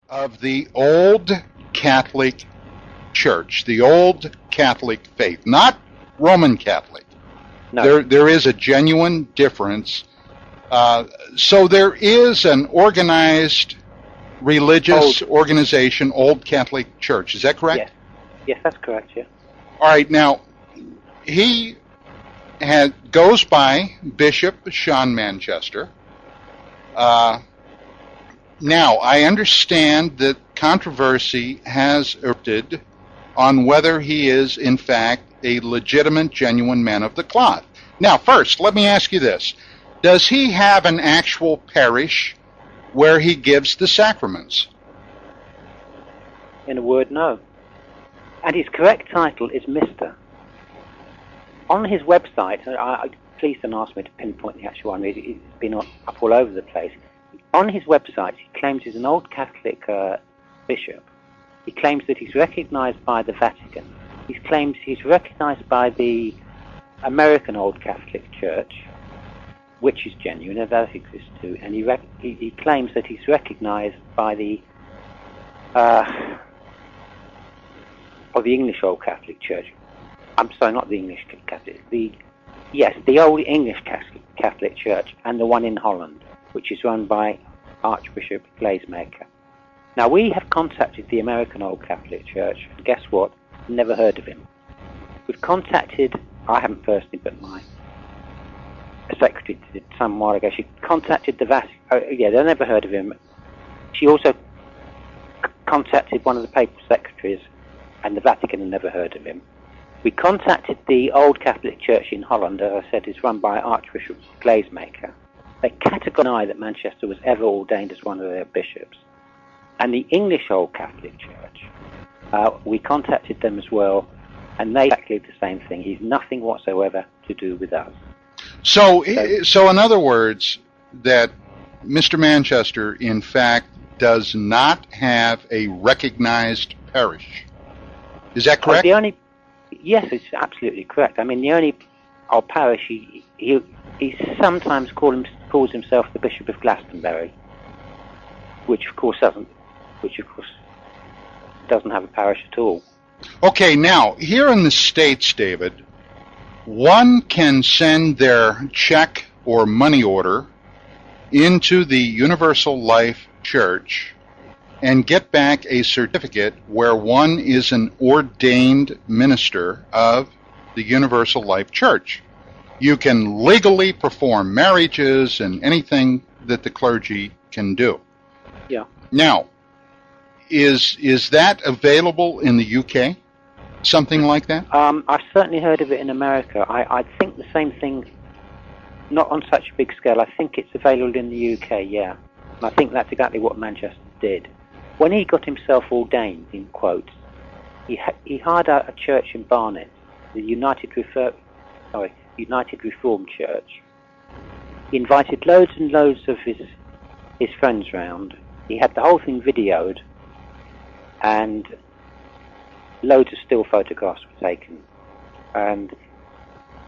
of the old Catholic Church, the old Catholic faith, not Roman Catholic. No. There is a genuine difference. So there is an organized religious organization, Old Catholic Church. Is that correct? Yes, that's correct, yeah. All right, now, he goes by Bishop Sean Manchester. Now, I understand that controversy has erupted on whether he is, in fact, a legitimate, genuine man of the cloth. Now, first, let me ask you this. Does he have an actual parish where he gives the sacraments? In a word, no. And his correct title is Mr. On his website, please don't ask me to pinpoint the actual one, it's been up all over the place. On his website, he claims he's an old Catholic bishop. He claims that he's recognized by the Vatican. He claims he's recognized by the American Old Catholic Church, which is genuine, and that exists too. And he claims that he's recognized by the English Old Catholic Church. I'm sorry, not the English Catholic. The old English Catholic Church, and the one in Holland, which is run by Archbishop Glazemaker. Now, we have contacted the American Old Catholic Church, and guess what? Never heard of him. We've contacted, I haven't personally, but my secretary did some while ago. She contacted the Vatican. They never heard of him. She also contacted one of the papal secretaries, and the Vatican had never heard of him. We contacted the Old Catholic Church in Holland, as I said, is run by Archbishop Glazemaker. They categorically deny that Manchester was ever ordained as one of their bishops. And the English Old Catholic Church, we contacted them as well, and they exactly the same thing. He's nothing whatsoever to do with us. So in other words, that Mr. Manchester, in fact, does not have a recognized parish. Is that correct? Yes, it's absolutely correct. I mean, the only parish he sometimes calls himself the Bishop of Glastonbury, which of course doesn't have a parish at all. Okay, now here in the States, David, one can send their check or money order into the Universal Life Church and get back a certificate where one is an ordained minister of the Universal Life Church. You can legally perform marriages and anything that the clergy can do. Yeah. Now, is that available in the UK? Something like that? I've certainly heard of it in America. I think the same thing, not on such a big scale. I think it's available in the UK, yeah. And I think that's exactly what Manchester did. When he got himself ordained, in quotes, he hired out a church in Barnet, the United Reformed Church. He invited loads and loads of his friends round. He had the whole thing videoed, and loads of still photographs were taken. And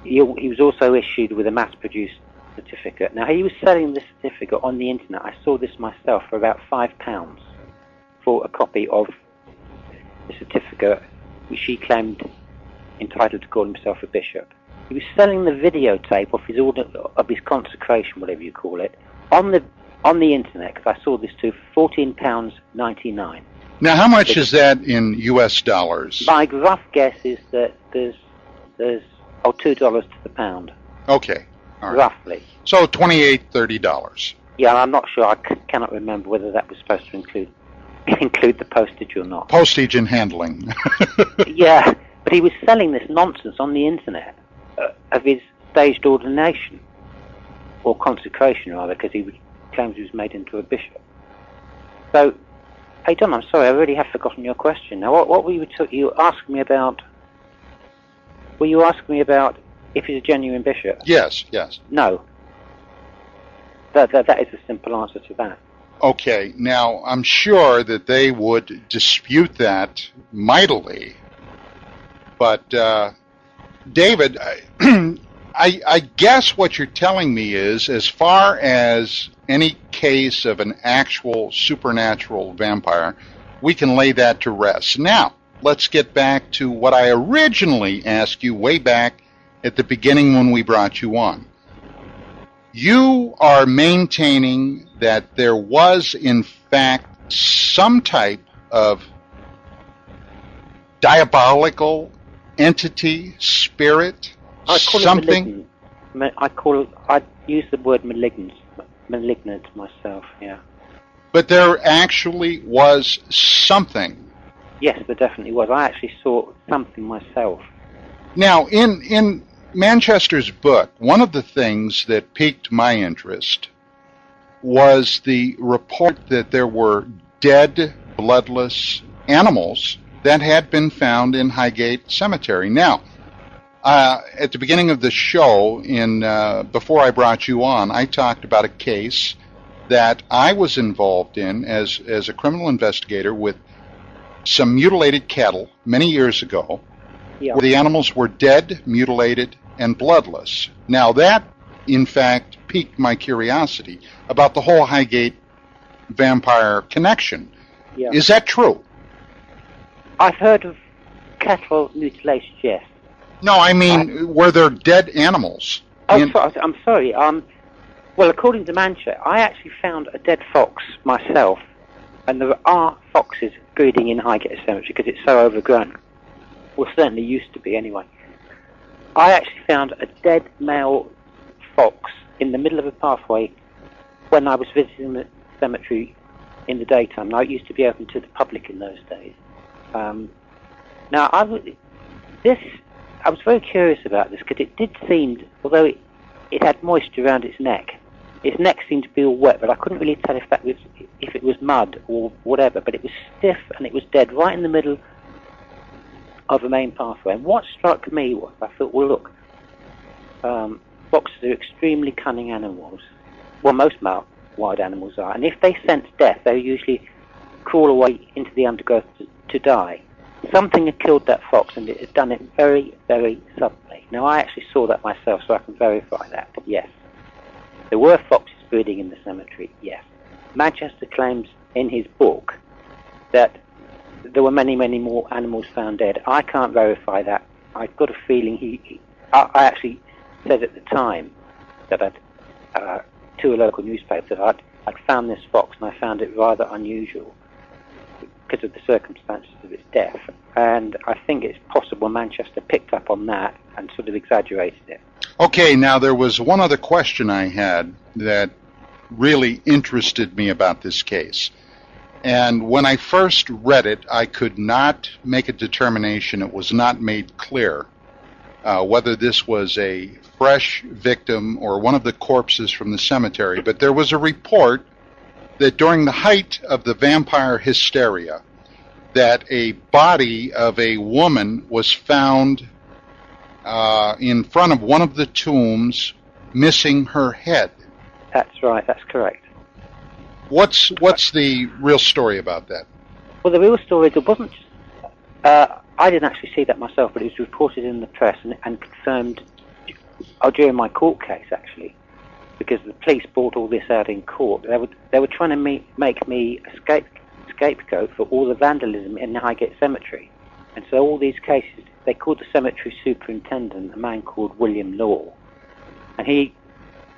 he was also issued with a mass-produced certificate. Now, he was selling this certificate on the internet. I saw this myself for about £5 for a copy of the certificate, which he claimed entitled to call himself a bishop. He was selling the videotape of his consecration, whatever you call it, on the internet, because I saw this too, for £14.99. Now, how much is that in US dollars? My rough guess is that there's $2 to the pound. Okay. All right. Roughly. So $28, $30. Yeah, I'm not sure. I cannot remember whether that was supposed to include the postage or not. Postage and handling. Yeah, but he was selling this nonsense on the internet of his staged ordination, or consecration rather, because he claims he was made into a bishop. So, hey Don, I'm sorry, I really have forgotten your question. Now, what were you asking me about? Were you asking me about if he's a genuine bishop? Yes. No. That is the simple answer to that. Okay, now I'm sure that they would dispute that mightily, but David, I guess what you're telling me is, as far as any case of an actual supernatural vampire, we can lay that to rest. Now, let's get back to what I originally asked you way back at the beginning when we brought you on. You are maintaining that there was, in fact, some type of diabolical entity, spirit, I call something. it malignant. I use the word malignant myself. Yeah. But there actually was something. Yes, there definitely was. I actually saw something myself. Now, in Manchester's book, one of the things that piqued my interest was the report that there were dead, bloodless animals that had been found in Highgate Cemetery. Now, at the beginning of the show, before I brought you on, I talked about a case that I was involved in as a criminal investigator with some mutilated cattle many years ago, Yeah. where the animals were dead, mutilated, and bloodless. Now, that, in fact, piqued my curiosity about the whole Highgate vampire connection. Yeah. Is that true? I've heard of cattle mutilations, yes. No, I mean, were there dead animals? I'm sorry. Well, according to Manchester, I actually found a dead fox myself, and there are foxes breeding in Highgate Cemetery because it's so overgrown. Well, certainly used to be anyway. I actually found a dead male fox in the middle of a pathway when I was visiting the cemetery in the daytime. Now, it used to be open to the public in those days. Now, I was very curious about this because it did seem, although it had moisture around its neck seemed to be all wet, but I couldn't really tell if it was mud or whatever. But it was stiff and it was dead right in the middle of a main pathway. And what struck me was, I thought, well, look, foxes are extremely cunning animals. Well, most wild animals are, and if they sense death, they usually crawl away into the undergrowth to die. Something had killed that fox, and it had done it very, very suddenly. Now, I actually saw that myself, so I can verify that. Yes, there were foxes breeding in the cemetery. Yes, Manchester claims in his book that there were many, many more animals found dead. I can't verify that. I've got a feeling I actually said at the time that to a local newspaper that I'd found this fox, and I found it rather unusual because of the circumstances of its death. And I think it's possible Manchester picked up on that and sort of exaggerated it. Okay, now there was one other question I had that really interested me about this case. And when I first read it, I could not make a determination. It was not made clear whether this was a fresh victim or one of the corpses from the cemetery. But there was a report that during the height of the vampire hysteria, that a body of a woman was found in front of one of the tombs, missing her head. That's right. That's correct. What's the real story about that? Well, the real story, there wasn't. I didn't actually see that myself, but it was reported in the press and confirmed during my court case, actually, because the police brought all this out in court. They were trying to make me a scapegoat for all the vandalism in the Highgate Cemetery, and so all these cases, they called the cemetery superintendent a man called William Law, and he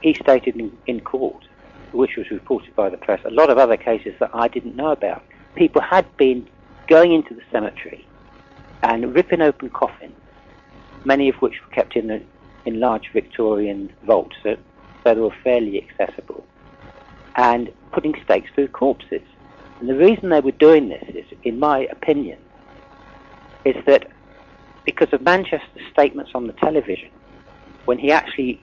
stated in court, which was reported by the press, a lot of other cases that I didn't know about. People had been going into the cemetery and ripping open coffins, many of which were kept in large Victorian vaults, so they were fairly accessible, and putting stakes through corpses. And the reason they were doing this is, in my opinion, is that because of Manchester's statements on the television, when he actually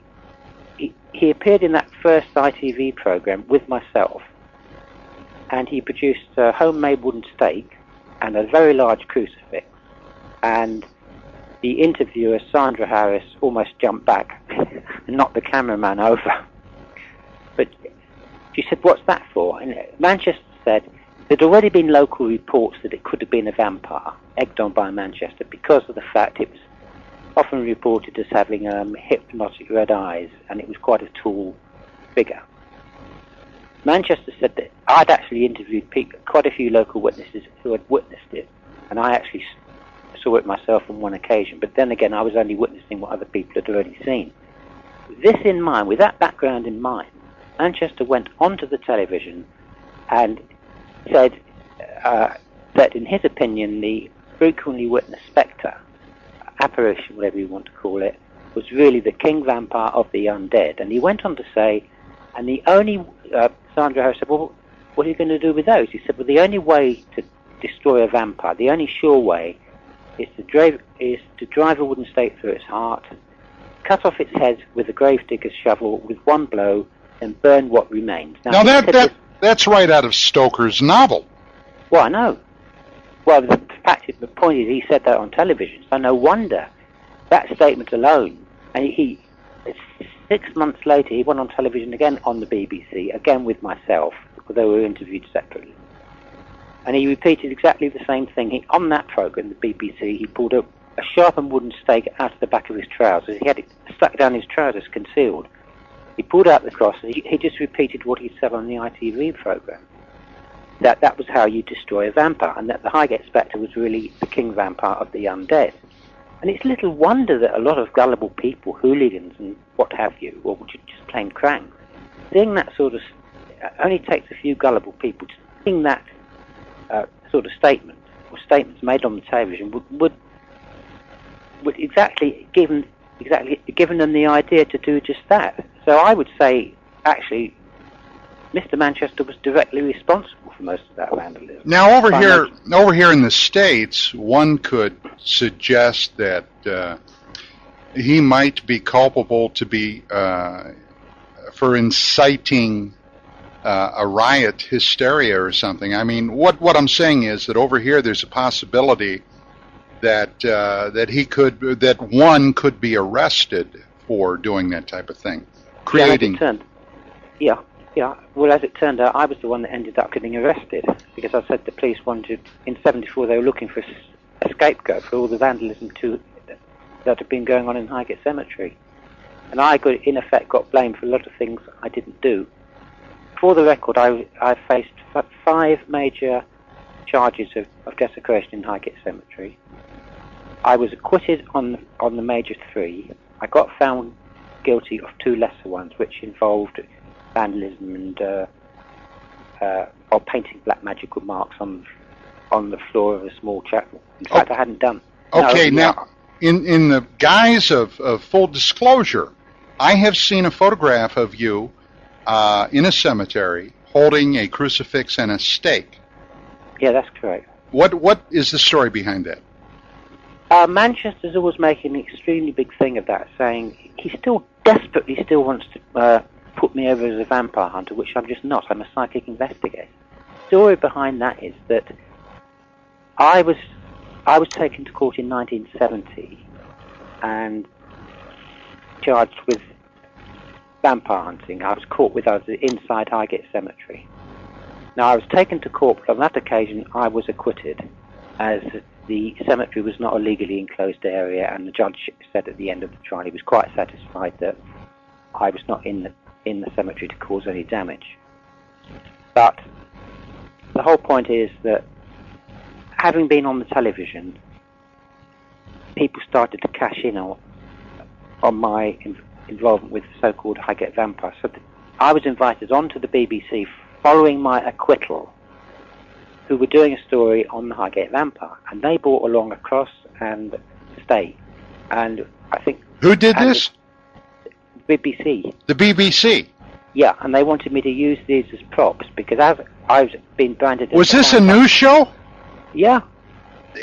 he appeared in that first ITV program with myself, and he produced a homemade wooden stake and a very large crucifix, and the interviewer, Sandra Harris, almost jumped back and knocked the cameraman over. But she said, "What's that for?" And Manchester said there'd already been local reports that it could have been a vampire, egged on by Manchester, because of the fact it was often reported as having hypnotic red eyes, and it was quite a tall figure. Manchester said that I'd actually interviewed quite a few local witnesses who had witnessed it, and I actually saw it myself on one occasion, but then again I was only witnessing what other people had already seen. This in mind, with that background in mind, Manchester went onto the television and said that in his opinion the frequently witnessed spectre, apparition, whatever you want to call it, was really the king vampire of the undead. And he went on to say, and the only, Sandra Harris said, well, what are you going to do with those? He said, well, the only way to destroy a vampire, the only sure way, is to drive a wooden stake through its heart, cut off its head with a gravedigger's shovel with one blow, and burn what remains. Now that's right out of Stoker's novel. Well, I know. Well, the point is he said that on television, so no wonder that statement alone. And he 6 months later, he went on television again on the BBC, again with myself, although we were interviewed separately. And he repeated exactly the same thing. On that programme, the BBC, he pulled a sharpened wooden stake out of the back of his trousers. He had it stuck down his trousers, concealed. He pulled out the cross, and he just repeated what he said on the ITV programme. That was how you destroy a vampire, and that the Highgate Spectre was really the king vampire of the undead. And it's little wonder that a lot of gullible people, hooligans and what have you, or just plain cranks, seeing that sort of, only takes a few gullible people, to seeing that sort of statement, or statements made on the television, would exactly given them the idea to do just that. So I would say, actually, Mr. Manchester was directly responsible for most of that vandalism. Now, over here in the States, one could suggest that he might be culpable to be for inciting a riot, hysteria, or something. I mean, what I'm saying is that over here there's a possibility that one could be arrested for doing that type of thing, creating. Yeah. Well, as it turned out, I was the one that ended up getting arrested because I said the police wanted, in '74, they were looking for a scapegoat for all the vandalism that had been going on in Highgate Cemetery. And I, in effect, got blamed for a lot of things I didn't do. For the record, I faced 5 major charges of desecration in Highgate Cemetery. I was acquitted on the major 3. I got found guilty of 2 lesser ones, which involved vandalism and or painting black magical marks on the floor of a small chapel. In fact, I hadn't done. Okay, now, in the guise of full disclosure, I have seen a photograph of you in a cemetery holding a crucifix and a stake. Yeah, that's correct. What is the story behind that? Manchester's always making an extremely big thing of that, saying he still desperately wants to put me over as a vampire hunter, which I'm just not. I'm a psychic investigator. The story behind that is that I was taken to court in 1970 and charged with vampire hunting. I was inside Highgate Cemetery. Now, I was taken to court, but on that occasion I was acquitted, as the cemetery was not a legally enclosed area, and the judge said at the end of the trial he was quite satisfied that I was not in the cemetery to cause any damage. But the whole point is that, having been on the television, people started to cash in on my involvement with the so-called Highgate vampire. So I was invited onto the BBC following my acquittal, who were doing a story on the Highgate vampire, and they brought along a cross and a stake. And I think... Who did this? BBC. The BBC? Yeah, and they wanted me to use these as props, because I've been branded... Was this a news show? Yeah.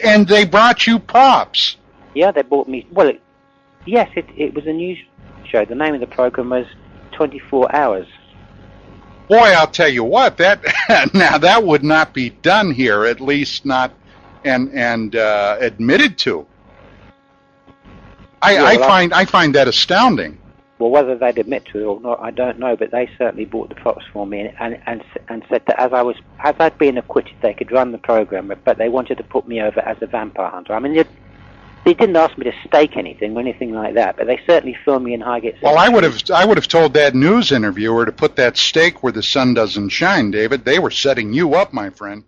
And they brought you props? Yeah, they brought me... Well, yes, it was a news show. The name of the program was 24 Hours. Boy, I'll tell you what, now that would not be done here, at least not and admitted to. I find that astounding. Well, whether they'd admit to it or not, I don't know, but they certainly bought the props for me and said that as I'd been acquitted, they could run the program, but they wanted to put me over as a vampire hunter. I mean, They didn't ask me to stake anything or anything like that, but they certainly filmed me in Highgate Cemetery. Well, I would have told that news interviewer to put that stake where the sun doesn't shine, David. They were setting you up, my friend.